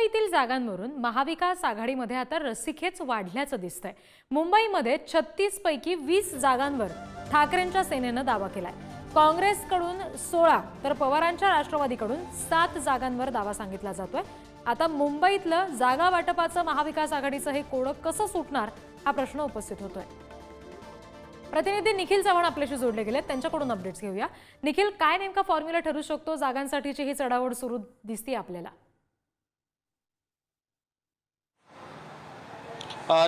मुंबईतील जागांवरून महाविकास आघाडीमध्ये आता रस्सीखेच वाढल्याचं दिसतंय। मुंबईमध्ये 36 पैकी 20 जागांवर ठाकरेंच्या सेनेनं दावा केलाय। काँग्रेसकडून 16 तर पवारांच्या राष्ट्रवादीकडून 7 जागांवर दावा सांगितला जातोय। आता मुंबईतलं जागा वाटपाचं महाविकास आघाडीचं हे कोडं कसं सुटणार हा प्रश्न उपस्थित होतोय। प्रतिनिधी निखिल चव्हाण आपल्याशी जोडले गेले, त्यांच्याकडून अपडेट्स घेऊया। निखिल, काय नेमका फॉर्म्युला ठरू शकतो? जागांसाठीची ही चढाओढ सुरू दिसते आपल्याला।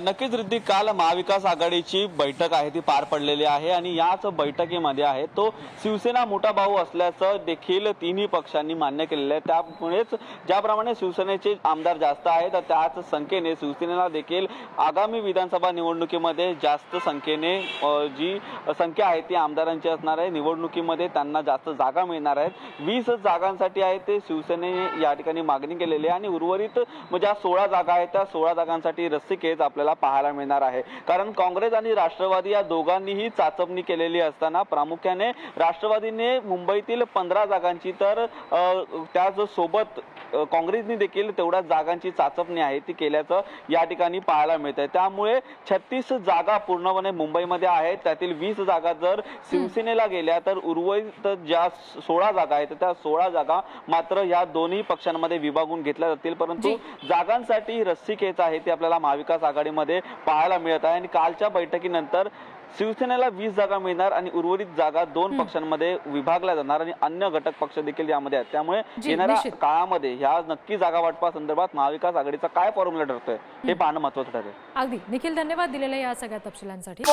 नक्कीच रिद्धी, काल महाविकास आघाडीची बैठक आहे ती पार पडलेली आहे आणि याच बैठकीमध्ये आहे तो शिवसेना मोठा भाऊ असल्याचं देखील तिन्ही पक्षांनी मान्य केलेलं आहे। त्यामुळेच ज्याप्रमाणे शिवसेनेचे आमदार जास्त आहेत त्याच संख्येने शिवसेनेला देखील आगामी विधानसभा निवडणुकीमध्ये जास्त संख्येने जी संख्या आहे ती आमदारांची असणार आहे। निवडणुकीमध्ये त्यांना जास्त जागा मिळणार आहेत। 20 जागांसाठी आहे ते शिवसेनेने या ठिकाणी मागणी केलेली आहे आणि उर्वरित ज्या 16 जागा आहेत त्या 16 जागांसाठी रस्सीखेच आपल्याला पाहायला मिळणार आहे। कारण काँग्रेस आणि राष्ट्रवादी या दोघांनीही चाचपणी केलेली असताना प्रामुख्याने राष्ट्रवादीने मुंबईतील 15 जागांची तर त्याच सोबत काँग्रेसने देखील तेवढ्या जागांची चाचपणी आहे ती केल्याचं या ठिकाणी पाहायला मिळतंय। त्यामुळे 36 जागा पूर्णपणे मुंबईमध्ये आहेत। त्यातील 20 जागा जर शिवसेनेला गेल्या तर उर्वरित ज्या 16 जागा आहेत त्या 16 जागा मात्र या दोन्ही पक्षांमध्ये विभागून घेतल्या जातील। परंतु जागांसाठी रस्सीखेच आहे ती आपल्याला महाविकास आघाडीमध्ये पाहायला मिळत आहे आणि कालच्या बैठकीनंतर शिवसेनेला 20 जागा मिळणार आणि उर्वरित जागा 2 पक्षांमध्ये विभागल्या जाणार आणि अन्य घटक पक्ष देखील यामध्ये आहेत। त्यामुळे येणाऱ्या काळामध्ये ह्या नक्की जागा वाटपासंदर्भात महाविकास आघाडीचा काय फॉर्म्युला ठरतोय हे पाहणं महत्त्वाचं ठरेल। अगदी निखिल, धन्यवाद दिलेल्या या सगळ्या तपशिलांसाठी।